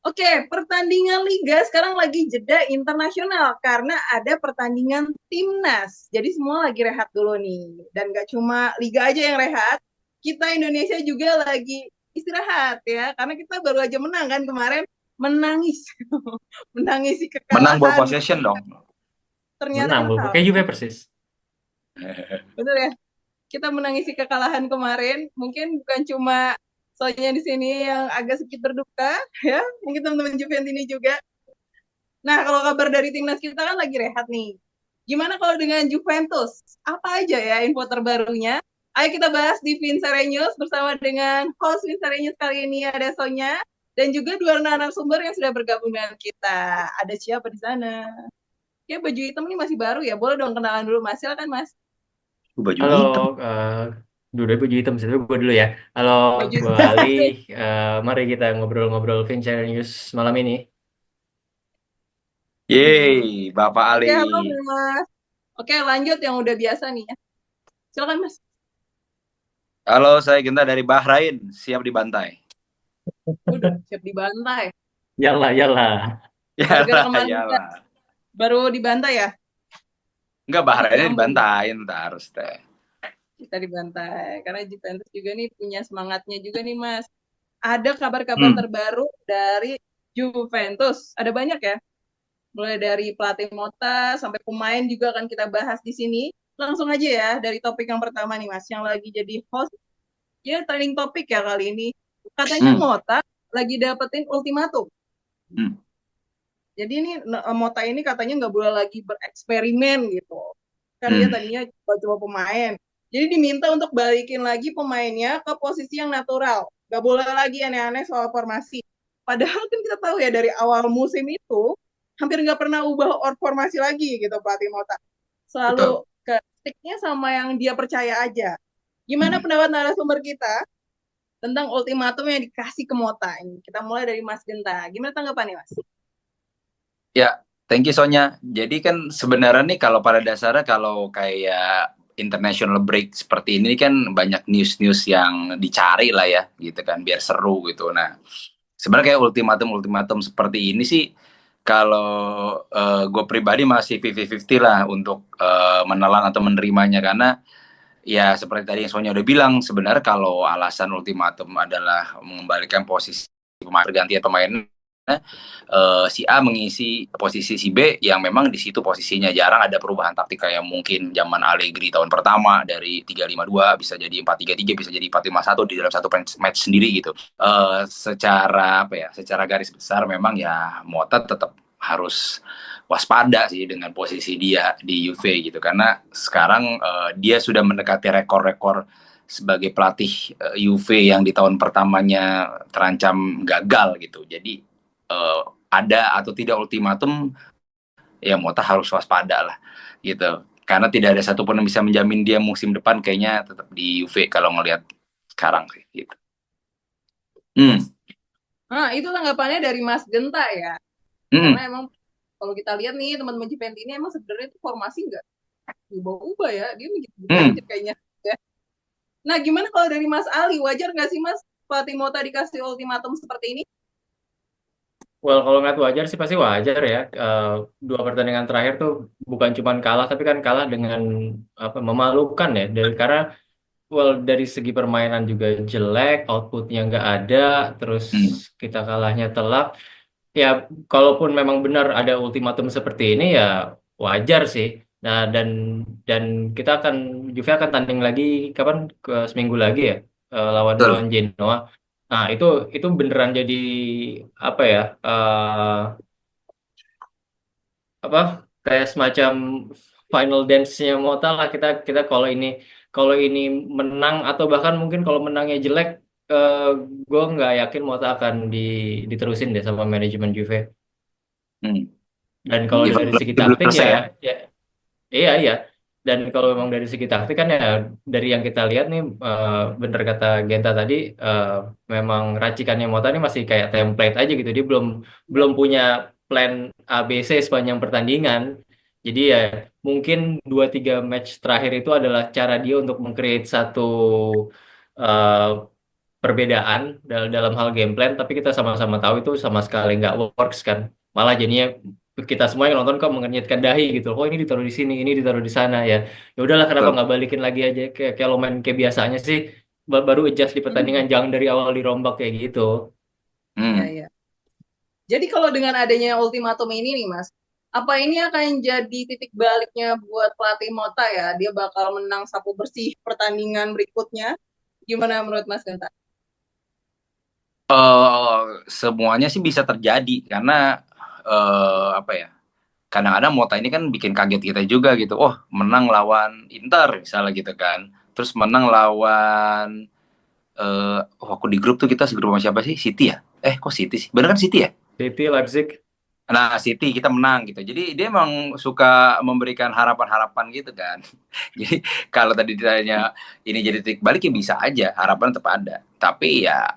Oke, pertandingan liga sekarang lagi jeda internasional karena ada pertandingan timnas. Jadi semua lagi rehat dulu nih. Dan gak cuma liga aja yang rehat, kita Indonesia juga lagi istirahat ya. Karena kita baru aja menang kan kemarin, menangis. Menangisi Menang ball kekalahan. possession dong. Ternyata Menang kita ball kalah. kayak Juve persis. Betul ya? Kita menangisi kekalahan kemarin. Mungkin bukan cuma soalnya di sini yang agak sedikit berduka ya. Mungkin teman-teman Juventus ini juga. Nah, kalau kabar dari timnas kita kan lagi rehat nih. Gimana kalau dengan Juventus? Apa aja ya info terbarunya? Ayo kita bahas di Vincere News bersama dengan host Vincere News kali ini ada Sonya dan juga dua narasumber yang sudah bergabung dengan kita. Ada siapa di sana? Ya baju hitam ini masih baru ya. Boleh dong kenalan dulu Mas. Silakan Mas. Baju Halo, hitam. eh dua baju hitam, tapi gue dulu ya. Halo, Baju gue hitam. Ali. Mari kita ngobrol-ngobrol Vincere News malam ini. Yeay, Bapak Ali. Oke, halo Mas. Oke, lanjut yang udah biasa nih ya. Silakan Mas. Halo, saya Genta dari Bahrain, siap dibantai. Udah siap dibantai. Yalah, yalah. Gara-gara Yalah, kemarin kita yalah. baru dibantai ya. Enggak, Ih, Bahrainnya nyambung dibantain, harus teh. kita dibantai karena Juventus juga nih punya semangatnya juga nih Mas. Ada kabar-kabar Hmm. terbaru dari Juventus. Ada banyak ya. Mulai dari pelatih Mota sampai pemain juga akan kita bahas di sini. Langsung aja ya dari topik yang pertama nih Mas, yang lagi jadi host. Ya trending topik ya kali ini. Katanya Hmm. Mota lagi dapetin ultimatum. Hmm. Jadi ini Mota ini katanya nggak boleh lagi bereksperimen gitu. Kan dia Hmm. tadinya coba-coba pemain. Jadi diminta untuk balikin lagi pemainnya ke posisi yang natural. Nggak boleh lagi aneh-aneh soal formasi. Padahal kan kita tahu ya dari awal musim itu hampir nggak pernah ubah formasi lagi gitu pelatih Mota. Betul. Selalu ke sticknya sama yang dia percaya aja. Gimana Hmm. pendapat narasumber kita tentang ultimatum yang dikasih ke Mota ini? Kita mulai dari Mas Genta. Gimana tanggapannya Mas? Ya, thank you Sonya. Jadi kan sebenarnya nih kalau pada dasarnya kalau kayak international break seperti ini kan banyak news-news yang dicari lah ya, gitu kan, biar seru gitu. Nah, sebenarnya kayak ultimatum-ultimatum seperti ini sih kalau gue pribadi masih 50-50 lah untuk menelan atau menerimanya karena ya seperti tadi yang Sonya udah bilang sebenarnya kalau alasan ultimatum adalah mengembalikan posisi pergantian pemain si A mengisi posisi si B yang memang di situ posisinya jarang ada perubahan taktik kayak mungkin zaman Allegri tahun pertama dari 3-5-2 bisa jadi 4-3-3 bisa jadi 4-5-1 di dalam satu match sendiri gitu. Secara apa ya? Secara garis besar memang ya Mota tetap harus waspada sih dengan posisi dia di Juve gitu karena sekarang dia sudah mendekati rekor-rekor sebagai pelatih Juve yang di tahun pertamanya terancam gagal gitu. Jadi ada atau tidak ultimatum ya Mota harus waspada lah gitu karena tidak ada satupun yang bisa menjamin dia musim depan kayaknya tetap di UV kalau ngelihat sekarang sih gitu. Hmm. Nah, itu tanggapannya dari Mas Genta ya. Karena Hmm. emang kalau kita lihat nih teman-teman Juventus ini emang sebenarnya itu formasi nggak ubah-ubah ya. Dia begitu Hmm. aja kayaknya. Ya. Nah, gimana kalau dari Mas Ali? Wajar nggak sih Mas Fatih Mota dikasih ultimatum seperti ini? Well, kalau nggak wajar sih pasti wajar ya. Dua pertandingan terakhir tuh bukan cuma kalah, tapi kan kalah dengan apa memalukan ya. Karena dari segi permainan juga jelek, outputnya nggak ada, terus Hmm. kita kalahnya telak. Ya, kalaupun memang benar ada ultimatum seperti ini ya wajar sih. Nah, dan kita akan Juve akan tanding lagi kapan ke seminggu lagi ya lawan Betul. lawan Genoa. Nah, itu beneran jadi apa ya? Apa kayak semacam final dance-nya Mota lah kita kalau ini menang atau bahkan mungkin kalau menangnya jelek eh, gue nggak yakin Mota akan diterusin deh sama manajemen Juve. Hmm. Dan kalau Event dari segi belum taktik selesai ya, ya. ya iya iya. Dan kalau memang dari segi taktik kan ya dari yang kita lihat nih bener kata Genta tadi eh, memang racikannya Mota ini masih kayak template aja gitu. Dia belum Ya. belum punya plan A B C sepanjang pertandingan. Jadi ya mungkin dua tiga match terakhir itu adalah cara dia untuk meng-create satu eh, perbedaan dalam hal game plan, tapi kita sama-sama tahu itu sama sekali nggak works kan. Malah jadinya kita semua yang nonton kok mengernyitkan dahi gitu. Oh ini ditaruh di sini, ini ditaruh di sana ya. Ya udahlah kenapa Betul. nggak balikin lagi aja kayak lo main kayak biasanya sih. Baru adjust di pertandingan, Hmm. jangan dari awal dirombak kayak gitu. Ya, Hmm. ya. Jadi kalau dengan adanya ultimatum ini nih Mas, apa ini akan jadi titik baliknya buat pelatih Mota ya? Dia bakal menang sapu bersih pertandingan berikutnya. Gimana menurut Mas Genta? Semuanya sih bisa terjadi karena apa ya? Kadang-kadang Mota ini kan bikin kaget kita juga gitu. Oh, menang lawan Inter misalnya gitu kan. Terus menang lawan aku di grup tuh kita segrup sama siapa sih? City ya? Kok City sih? Bener kan City ya? City, Leipzig. Nah, City kita menang gitu. Jadi dia emang suka memberikan harapan-harapan gitu kan. Jadi kalau tadi ditanya ini jadi titik balik ya bisa aja, harapan tetap ada. Tapi ya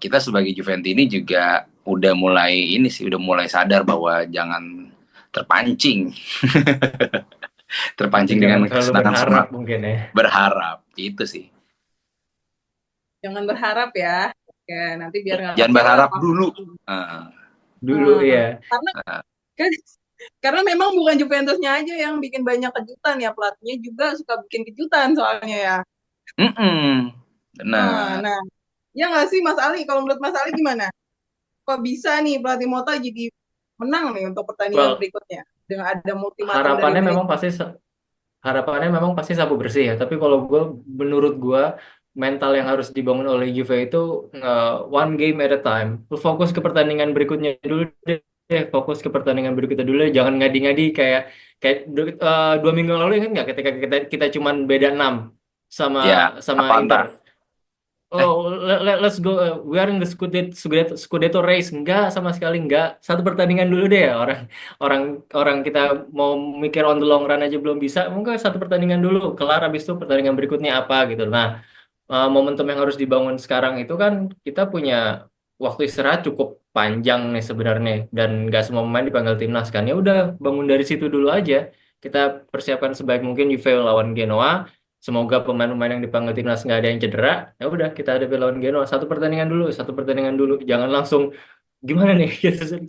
kita sebagai Juventini juga udah mulai ini sih, udah mulai sadar bahwa jangan terpancing, terpancing Jangan dengan terlalu kesenangan berharap semak mungkin ya. berharap itu sih. Jangan berharap ya. Oke, nanti biar nggak Jangan kecewa. berharap dulu. Uh, Dulu ya. Karena uh, kan karena memang bukan Juventusnya aja yang bikin banyak kejutan ya, pelatihnya juga suka bikin kejutan soalnya ya. benar. Nah, ya nggak sih Mas Ali? Kalau menurut Mas Ali gimana? Kok bisa nih pelatih Mota jadi menang nih untuk pertandingan Well, berikutnya dengan ada ultimatum dari harapannya memang manajemen? pasti harapannya memang pasti sapu bersih ya. Tapi kalau menurut gue mental yang harus dibangun oleh Juve itu one game at a time. Lu fokus ke pertandingan berikutnya dulu deh. Fokus ke pertandingan berikutnya dulu deh. Jangan ngadi-ngadi kayak kayak 2 minggu lalu ingat nggak ketika kita cuman beda 6 sama Ya, sama Inter. Atalanta. Eh, Oh, let's go. We are in the Scudetto race. Enggak, sama sekali enggak. Satu pertandingan dulu deh ya. Orang orang kita mau mikir on the long run aja belum bisa. Mungkin satu pertandingan dulu. Kelar habis itu pertandingan berikutnya apa gitu. Nah, momentum yang harus dibangun sekarang itu kan kita punya waktu istirahat cukup panjang nih sebenarnya dan nggak semua pemain dipanggil timnas kan. Ya udah bangun dari situ dulu aja. Kita persiapkan sebaik mungkin Juve lawan Genoa. Semoga pemain-pemain yang dipanggil timnas nggak ada yang cedera. Ya udah kita hadapi lawan Genoa satu pertandingan dulu, satu pertandingan dulu. Jangan langsung gimana nih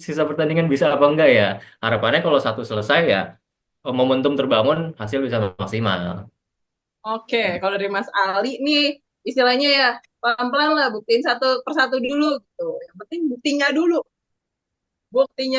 sisa pertandingan bisa apa enggak ya. Harapannya kalau satu selesai ya momentum terbangun, hasil bisa maksimal. Oke, kalau dari Mas Ali nih istilahnya ya pelan-pelan lah buktiin satu persatu dulu gitu. Yang penting buktinya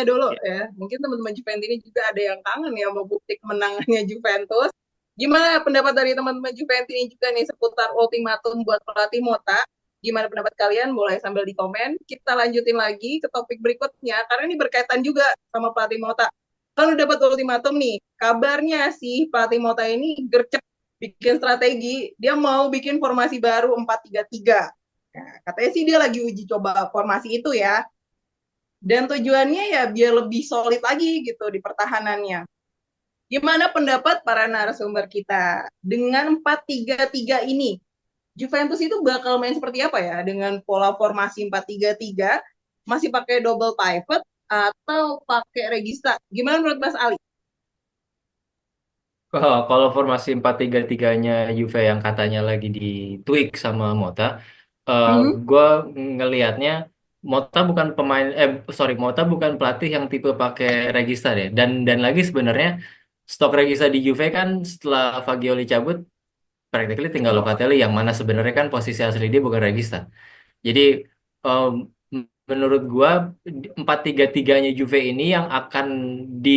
dulu ya. Mungkin teman-teman Juventus ini juga ada yang kangen ya mau bukti kemenangannya Juventus. Gimana pendapat dari teman-teman Juventus ini juga nih seputar ultimatum buat pelatih Mota? Gimana pendapat kalian? Boleh sambil di komen. Kita lanjutin lagi ke topik berikutnya karena ini berkaitan juga sama pelatih Mota. Kalau dapat ultimatum nih, kabarnya sih pelatih Mota ini gercep bikin strategi. Dia mau bikin formasi baru 4-3-3. Nah, katanya sih dia lagi uji coba formasi itu ya. Dan tujuannya ya biar lebih solid lagi gitu di pertahanannya. Gimana pendapat para narasumber kita dengan 4-3-3 ini? Juventus itu bakal main seperti apa ya dengan pola formasi 4-3-3? Masih pakai double pivot atau pakai regista? Gimana menurut Mas Ali? Kalau formasi 4-3-3-nya Juve yang katanya lagi di tweak sama Mota, Hmm? gue ngelihatnya Mota bukan pelatih yang tipe pakai regista deh. Dan lagi sebenarnya stok regista di Juve kan setelah Fagioli cabut, practically tinggal Locatelli yang mana sebenarnya kan posisi asli dia bukan regista. Jadi em, menurut gua 4-3-3-nya Juve ini yang akan di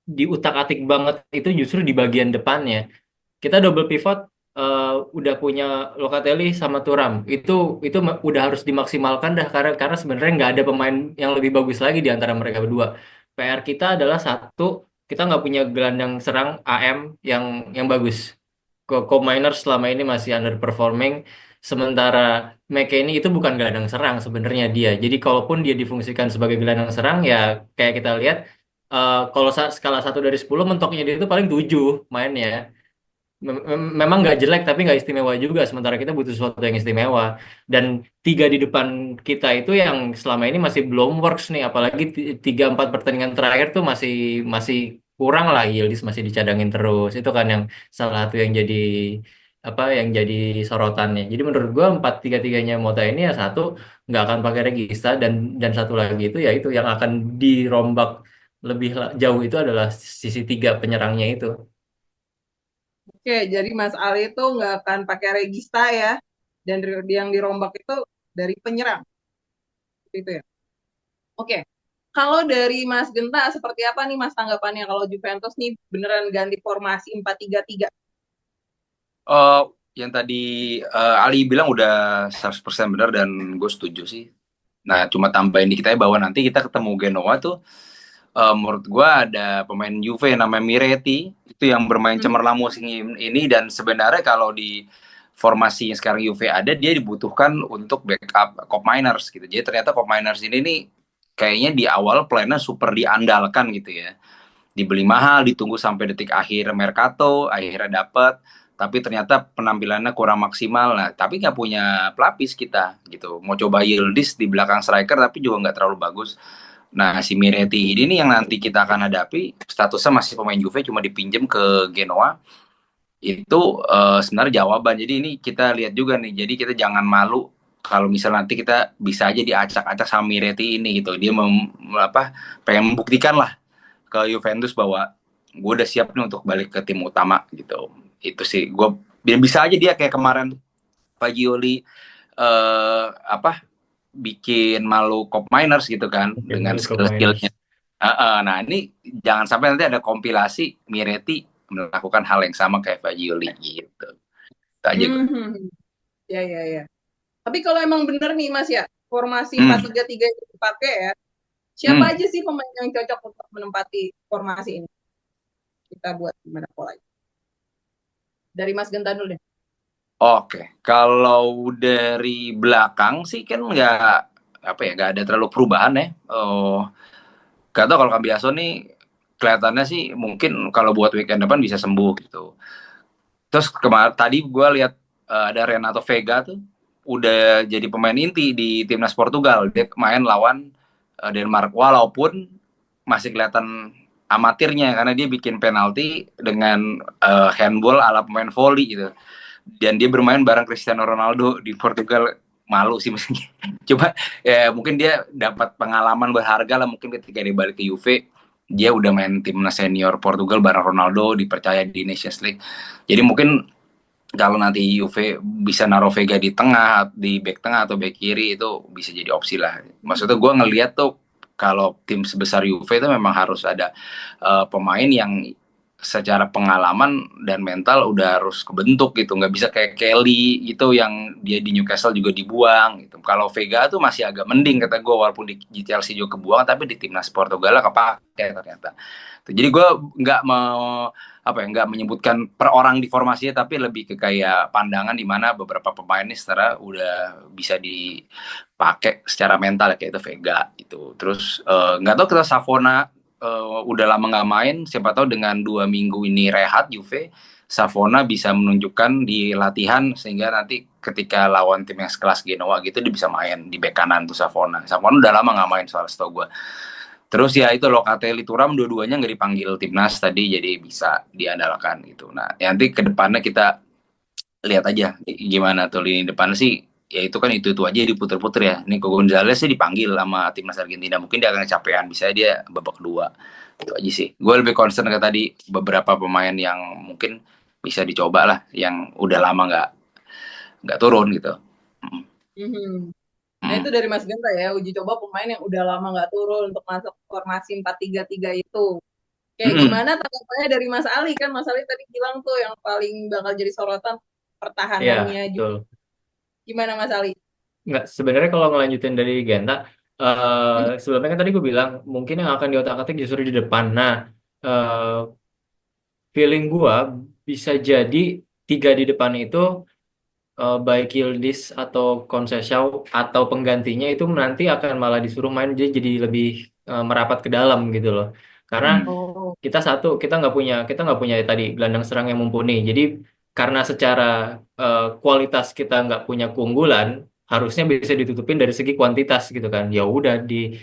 diutak-atik banget itu justru di bagian depannya. Kita double pivot eh, udah punya Locatelli sama Thuram. Itu udah harus dimaksimalkan dah karena sebenarnya nggak ada pemain yang lebih bagus lagi di antara mereka berdua. PR kita adalah satu, kita nggak punya gelandang serang AM yang bagus. Miners selama ini masih underperforming. Sementara McKennie itu bukan gelandang serang sebenarnya dia. Jadi kalaupun dia difungsikan sebagai gelandang serang ya kayak kita lihat kalau skala 1 dari 10 mentoknya dia itu paling 7 mainnya. Memang nggak jelek tapi nggak istimewa juga. Sementara kita butuh sesuatu yang istimewa. Dan tiga di depan kita itu yang selama ini masih belum works nih. Apalagi 3-4 pertandingan terakhir tuh masih masih kurang lah. Yildiz masih dicadangin terus. Itu kan yang salah satu yang jadi apa yang jadi sorotannya. Jadi menurut gua 4-3-3-nya Mota ini ya satu nggak akan pakai Regista, dan satu lagi itu ya itu yang akan dirombak lebih jauh itu adalah sisi tiga penyerangnya itu. Oke, jadi Mas Ali itu nggak akan pakai regista ya, dan yang dirombak itu dari penyerang, gitu ya. Oke, kalau dari Mas Genta seperti apa nih Mas tanggapannya kalau Juventus nih beneran ganti formasi 4-3-3? Eh, yang tadi Ali bilang udah 100% benar dan gue setuju sih. Nah, cuma tambahin dikit aja bahwa nanti kita ketemu Genoa tuh, menurut gue ada pemain Juve namanya Miretti itu yang bermain Mhm. cemerlang musim ini, dan sebenarnya kalau di formasi yang sekarang Juve ada, dia dibutuhkan untuk backup Cop Miners gitu. Jadi ternyata Cop Miners ini nih kayaknya di awal plannya super diandalkan gitu ya, dibeli mahal, ditunggu sampai detik akhir Mercato, akhirnya dapat, tapi ternyata penampilannya kurang maksimal. Nah, tapi nggak punya pelapis kita gitu. Mau coba Yildiz di belakang striker, tapi juga nggak terlalu bagus. Nah, si Miretti ini yang nanti kita akan hadapi, statusnya masih pemain Juve, cuma dipinjam ke Genoa. Itu sebenarnya jawaban. Jadi ini kita lihat juga nih. Jadi kita jangan malu kalau misal nanti kita bisa aja diacak-acak sama Miretti ini gitu. Dia pengen membuktikan lah ke Juventus bahwa gue udah siap nih untuk balik ke tim utama gitu. Itu sih gue bisa aja dia kayak kemarin Fagioli bikin malu Cop Miners gitu kan Oke, dengan menurut Miners. skill-skillnya. Nah ini jangan sampai nanti ada kompilasi Miretti melakukan hal yang sama kayak Fagioli gitu. Itu aja gue. Mhm. Ya, ya, ya. Tapi kalau emang bener nih Mas ya, formasi Hmm. 4-3-3 itu dipakai ya, siapa Hmm. aja sih pemain yang cocok untuk menempati formasi ini? Kita buat gimana polanya? Dari Mas Genta dulu deh. Oke, kalau dari belakang sih kan nggak ada terlalu perubahan ya. Gak tau kalau Cambiaso nih kelihatannya sih mungkin kalau buat weekend depan bisa sembuh gitu. Terus kemarin tadi gue lihat ada Renato Vega tuh udah jadi pemain inti di timnas Portugal. Dia main lawan Denmark walaupun masih kelihatan amatirnya karena dia bikin penalti dengan handball ala pemain volley gitu. Dan dia bermain bareng Cristiano Ronaldo di Portugal. Malu sih mestinya. Coba ya mungkin dia dapat pengalaman berharga lah mungkin ketika dia balik ke Juve, dia udah main timnas senior Portugal bareng Ronaldo, dipercaya di Nations League. Jadi mungkin kalau nanti Juve bisa naruh Vega di tengah, di back tengah atau back kiri, itu bisa jadi opsi lah. Maksudnya gue ngelihat tuh kalau tim sebesar Juve itu memang harus ada pemain yang secara pengalaman dan mental udah harus kebentuk gitu, nggak bisa kayak Kelly gitu yang dia di Newcastle juga dibuang gitu. Kalau Vega tuh masih agak mending kata gue, walaupun di Chelsea juga kebuang, tapi di timnas Portugal kepake ternyata. Jadi gue nggak mau nggak menyebutkan per orang di formasinya, tapi lebih ke kayak pandangan di mana beberapa pemain ini secara udah bisa dipakai secara mental kayak itu Vega itu. Terus nggak tahu kita Savona udah lama nggak main, siapa tahu dengan 2 minggu ini rehat Juve, Savona bisa menunjukkan di latihan sehingga nanti ketika lawan tim yang sekelas Genoa gitu dia bisa main di bek kanan tuh Savona. Savona udah lama nggak main soal setahu gue. Terus ya itu Locatelli Thuram dua-duanya nggak dipanggil timnas tadi, jadi bisa diandalkan gitu. Nah nanti ke depannya kita lihat aja gimana tuh lini depan sih. Ya itu kan itu aja diputer-puter ya. Nico Gonzalez sih dipanggil sama timnas Argentina, mungkin dia akan kecapean, bisa dia babak kedua. Itu aja sih. Gue lebih concern ke tadi beberapa pemain yang mungkin bisa dicoba lah, yang udah lama nggak turun gitu. Mhm. Nah Hmm. itu dari Mas Genta ya, uji coba pemain yang udah lama nggak turun untuk masuk formasi 4-3-3 itu. Kayak Hmm. gimana tanggapannya dari Mas Ali, kan Mas Ali tadi bilang tuh yang paling bakal jadi sorotan Iya, pertahanannya juga. betul. Gimana Mas Ali? Nggak, sebenarnya kalau ngelanjutin dari Genta, Mhm. sebelumnya kan tadi gue bilang mungkin yang akan diotak-atik justru di depan. Nah, eh, feeling gua bisa jadi tiga di depan itu, baik Yildiz atau Conceição atau penggantinya itu nanti akan malah disuruh main, jadi lebih merapat ke dalam gitu loh. Karena Hmm. Oh. kita nggak punya tadi gelandang serang yang mumpuni. Jadi karena secara kualitas kita nggak punya keunggulan, harusnya bisa ditutupin dari segi kuantitas gitu kan. Ya udah di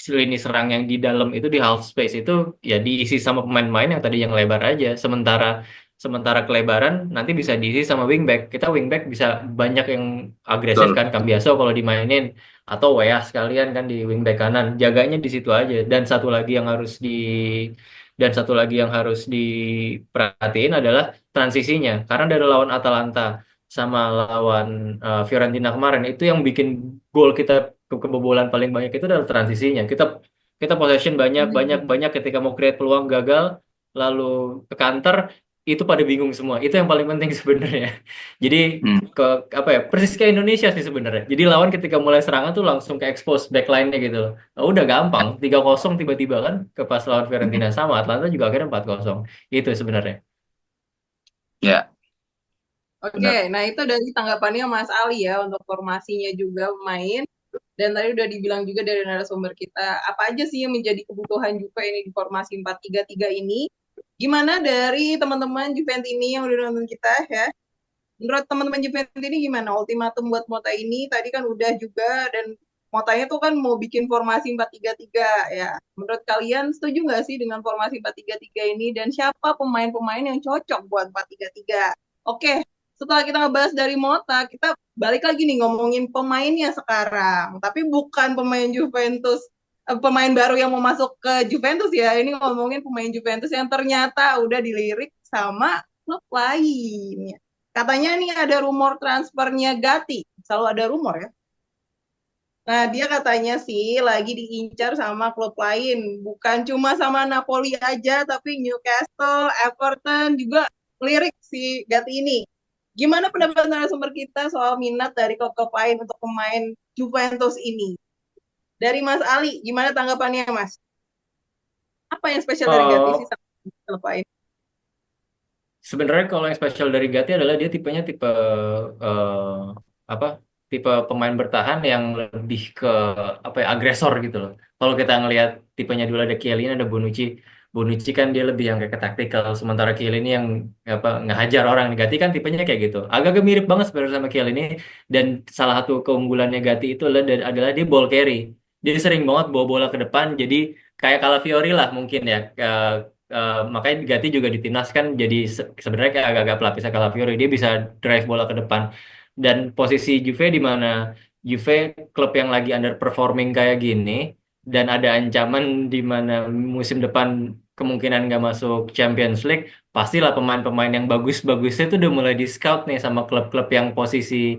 lini serang yang di dalam itu, di half space itu ya diisi sama pemain-pemain yang tadi yang lebar aja. Sementara sementara kelebaran nanti bisa diisi sama wingback. Kita wingback bisa banyak yang agresif Betul. kan, Cambiaso kalau dimainin atau Weah sekalian kan di wingback kanan. Jaganya di situ aja. Dan satu lagi yang harus diperhatiin adalah transisinya. Karena dari lawan Atalanta sama lawan Fiorentina kemarin itu yang bikin gol kita kebobolan paling banyak itu adalah transisinya. Kita kita possession banyak banyak Hmm. banyak ketika mau create peluang gagal lalu ke counter itu pada bingung semua. Itu yang paling penting sebenarnya. Jadi Hmm. ke apa ya? Persis kayak Indonesia sih sebenarnya. Jadi lawan ketika mulai serangan tuh langsung ke expose backline-nya gitu loh. Nah, udah gampang 3-0 tiba-tiba kan ke pas lawan Fiorentina sama Atlanta juga akhirnya 4-0. Itu sebenarnya. Ya, Oke, benar. nah itu dari tanggapannya Mas Ali ya untuk formasinya juga pemain. Dan tadi udah dibilang juga dari narasumber kita, apa aja sih yang menjadi kebutuhan Juve ini di formasi 4-3-3 ini? Gimana dari teman-teman Juventini yang udah nonton kita ya? Menurut teman-teman Juventini gimana? Ultimatum buat Mota ini tadi kan udah juga dan Motanya tuh kan mau bikin formasi 4-3-3 ya. Menurut kalian setuju nggak sih dengan formasi 4-3-3 ini dan siapa pemain-pemain yang cocok buat 4-3-3? Oke, setelah kita ngebahas dari Mota, kita balik lagi nih ngomongin pemainnya sekarang. Tapi bukan pemain Juventus, pemain baru yang mau masuk ke Juventus ya. Ini ngomongin pemain Juventus yang ternyata udah dilirik sama klub lain. Katanya nih ada rumor transfernya Gatti. Selalu ada rumor ya. Nah, dia katanya sih lagi diincar sama klub lain. Bukan cuma sama Napoli aja, tapi Newcastle, Everton juga lirik si Gatti ini. Gimana pendapat narasumber kita soal minat dari klub-klub lain untuk pemain Juventus ini? Dari Mas Ali, gimana tanggapannya Mas? Apa yang spesial dari Gatti sih Oh, sama klub lain? sebenarnya kalau yang spesial dari Gatti adalah dia tipenya tipe eh, apa? Tipe pemain bertahan yang lebih ke apa ya agresor gitu loh. Kalau kita ngelihat tipenya dulu ada Chiellini ada Bonucci. Bonucci kan dia lebih yang kayak ke taktikal, sementara Chiellini yang apa ngehajar orang. Gatti kan tipenya kayak gitu. Agak-agak mirip banget sebenarnya sama Chiellini dan salah satu keunggulannya Gatti itu adalah dia ball carry. Dia sering banget bawa bola ke depan jadi kayak Calafiori lah mungkin ya. Makanya Gatti juga di timnas kan jadi sebenarnya kayak agak-agak pelapisnya Calafiori dia bisa drive bola ke depan dan posisi Juve di mana Juve klub yang lagi underperforming kayak gini dan ada ancaman di mana musim depan kemungkinan nggak masuk Champions League pastilah pemain-pemain yang bagus-bagusnya itu udah mulai di scout nih sama klub-klub yang posisi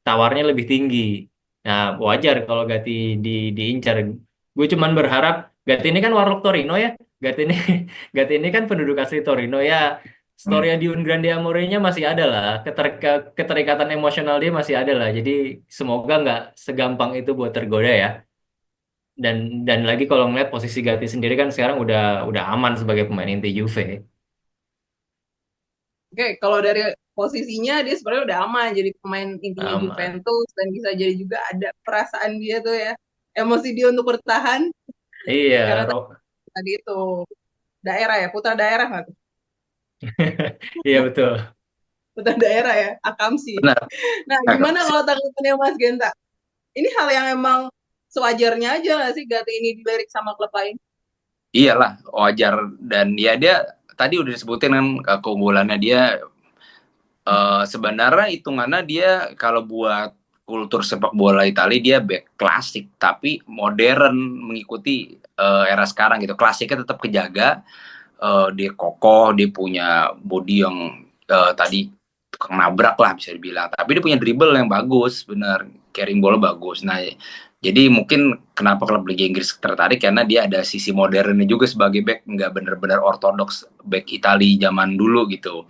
tawarnya lebih tinggi. Nah, wajar kalau Gatti diincar. Gue cuman berharap Gatti ini kan warlock Torino ya. Gatti ini Gatti ini kan penduduk asli Torino ya. Hmm. Storia di Un Grande Amore-nya masih ada lah. Keterikatan emosional dia masih ada lah. Jadi semoga nggak segampang itu buat tergoda ya. Dan lagi kalau ngeliat posisi Gatti sendiri kan sekarang udah aman sebagai pemain inti Juve. Oke, kalau dari posisinya dia sebenarnya udah aman jadi pemain intinya Aman. Juventus dan bisa jadi juga ada perasaan dia tuh ya, emosi dia untuk bertahan karena Iya, tadi itu daerah ya, putra daerah nggak tuh? iya betul. Putra daerah ya, Akamsi. Benar. Nah, gimana kalau tanggapannya Mas Genta? Ini hal yang emang sewajarnya aja nggak sih Gati ini dilirik sama klub lain? Iyalah, wajar. Dan ya dia tadi udah disebutin kan keunggulannya dia, sebenarnya hitungannya dia kalau buat kultur sepak bola Italia dia back klasik tapi modern mengikuti era sekarang gitu. Klasiknya tetap kejaga, dia kokoh, dia punya body yang tadi tukang nabrak lah bisa dibilang. Tapi dia punya dribble yang bagus, benar. Carrying bola bagus. Nah, jadi mungkin kenapa klub Liga Inggris tertarik karena dia ada sisi modernnya juga sebagai back, nggak benar-benar ortodoks back Italia zaman dulu gitu.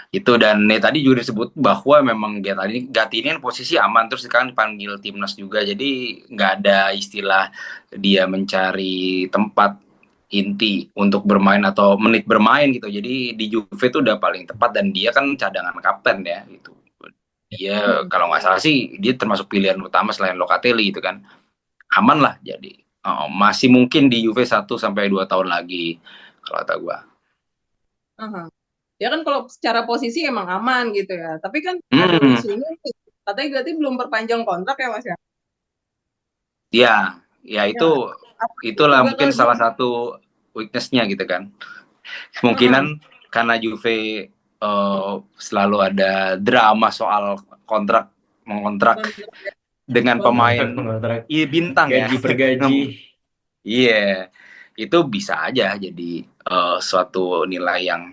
Itu dan tadi juga disebut bahwa memang Gatti ini posisi aman terus sekarang dipanggil timnas juga. Jadi nggak ada istilah dia mencari tempat inti untuk bermain atau menit bermain gitu. Jadi di Juve itu udah paling tepat dan dia kan cadangan kapten ya gitu. Dia Hmm. kalau nggak salah sih dia termasuk pilihan utama selain Locatelli gitu kan. Aman lah jadi. Masih mungkin di Juve 1 sampai 2 tahun lagi kalau kata gua. Aha. Ya kan kalau secara posisi emang aman gitu ya. Tapi kan ada Hmm, isunya nih. Katanya Gati belum perpanjang kontrak ya Mas ya? ya, ya Ya nggak? itu Apa itulah juga mungkin kali dia? salah satu weakness-nya gitu kan. Heeh. Kemungkinan karena Juve selalu ada drama soal mengontrak dengan pemain Kontrak bintang ya. gaji per gaji. Iya, itu bisa aja jadi suatu nilai yang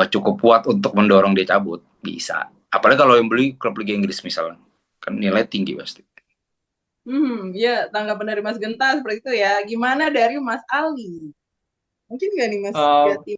cukup kuat untuk mendorong dia cabut, bisa. Apalagi kalau yang beli klub Liga Inggris misalnya, kan nilai tinggi pasti. Ya, tanggapan dari Mas Genta seperti itu ya. Gimana dari Mas Ali? Mungkin nggak nih Mas Eh, Gati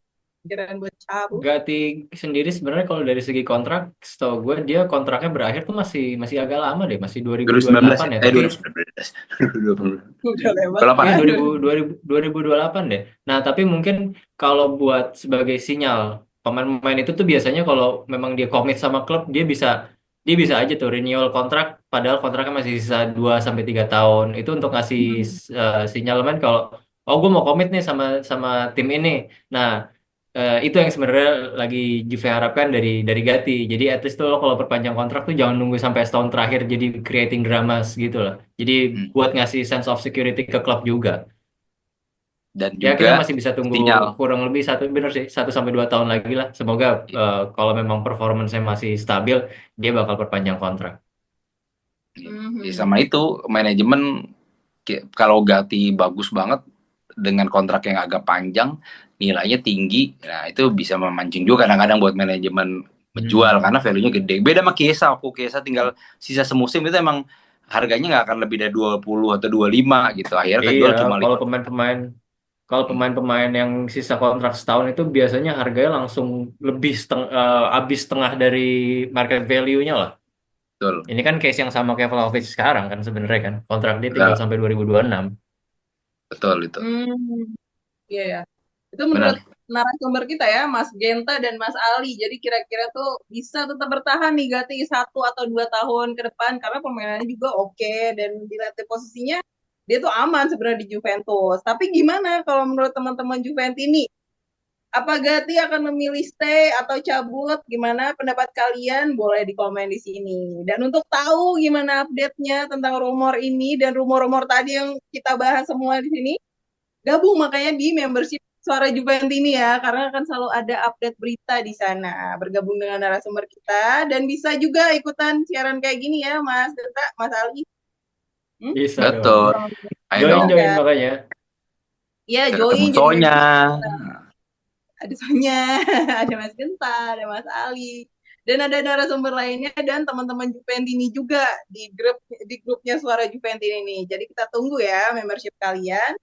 pikiran buat cabut? Gati sendiri sebenarnya kalau dari segi kontrak, setahu gue dia kontraknya berakhir tuh masih agak lama deh, masih 2019 2028 ya? ya. Tapi 2019. 2020. Udah lewat. 28 iya ya? 2028 deh. Nah, tapi mungkin kalau buat sebagai sinyal pemain-pemain itu tuh biasanya kalau memang dia komit sama klub, dia bisa aja tuh renewal kontrak padahal kontraknya masih sisa 2 sampai 3 tahun. Itu untuk ngasih sinyalemen kalau oh gue mau komit nih sama sama tim ini. Nah, itu yang sebenarnya lagi Juve harapkan dari Gatti. Jadi at least tuh lo kalau perpanjang kontrak tuh jangan nunggu sampai setahun terakhir jadi creating dramas gitu loh. Jadi Hmm. buat ngasih sense of security ke klub juga. Dan Ya kita juga masih bisa tunggu sinyal. kurang lebih bener sih 1 sampai 2 tahun lagi lah. Semoga kalau memang performance-nya masih stabil, dia bakal perpanjang kontrak. Ya, sama itu manajemen kalau Gatti bagus banget dengan kontrak yang agak panjang, nilainya tinggi. Nah, itu bisa memancing juga kadang-kadang buat manajemen menjual karena value-nya gede. Beda sama Chiesa, Chiesa tinggal sisa semusim itu emang harganya nggak akan lebih dari 20 atau 25 gitu. Akhirnya Iya, kejual cuma kalau 5. pemain-pemain yang sisa kontrak setahun itu biasanya harganya langsung lebih habis setengah dari market value-nya lah. Betul. Ini kan case yang sama kayak Vlahovic sekarang kan sebenarnya kan. Kontrak dia tinggal Betul, sampai 2026. betul itu. Iya ya. Itu menurut Benar. narasumber kita ya, Mas Genta dan Mas Ali. Jadi kira-kira tuh bisa tetap bertahan nih Gati 1 atau 2 tahun ke depan karena permainannya juga oke dan dilihat dari posisinya dia tuh aman sebenarnya di Juventus. Tapi gimana kalau menurut teman-teman Juventus ini? Apa Gati akan memilih stay atau cabut? Gimana pendapat kalian? Boleh di komen di sini. Dan untuk tahu gimana update-nya tentang rumor ini dan rumor-rumor tadi yang kita bahas semua di sini, gabung makanya di membership Suara Juventus ini ya, karena akan selalu ada update berita di sana. Bergabung dengan narasumber kita dan bisa juga ikutan siaran kayak gini ya, Mas Deta, Mas Ali. Bisa dong. Betul. Ayo dong. Join makanya. Iya, Kita ketemu join jadi Sonya. member. Ada Sonya, ada Mas Genta, ada Mas Ali. Dan ada narasumber lainnya dan teman-teman Juventini juga di grupnya Suara Juventini ini. Jadi kita tunggu ya membership kalian.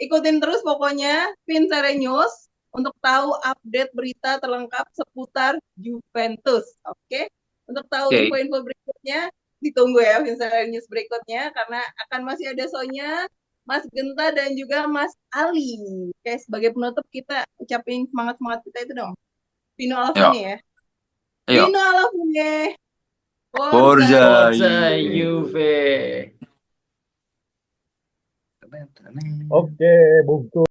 Ikutin terus pokoknya Vincere News untuk tahu update berita terlengkap seputar Juventus. Oke? Untuk tahu Oke. info-info berikutnya, ditunggu ya Vincere News berikutnya karena akan masih ada Sonya, Mas Genta dan juga Mas Ali. Oke, sebagai penutup kita ucapin semangat-semangat kita itu dong. Vino Yuk. Alafune ya. Ayo. Vino Alafune. Forza Forza Juve. Juve. Oke, bungkus.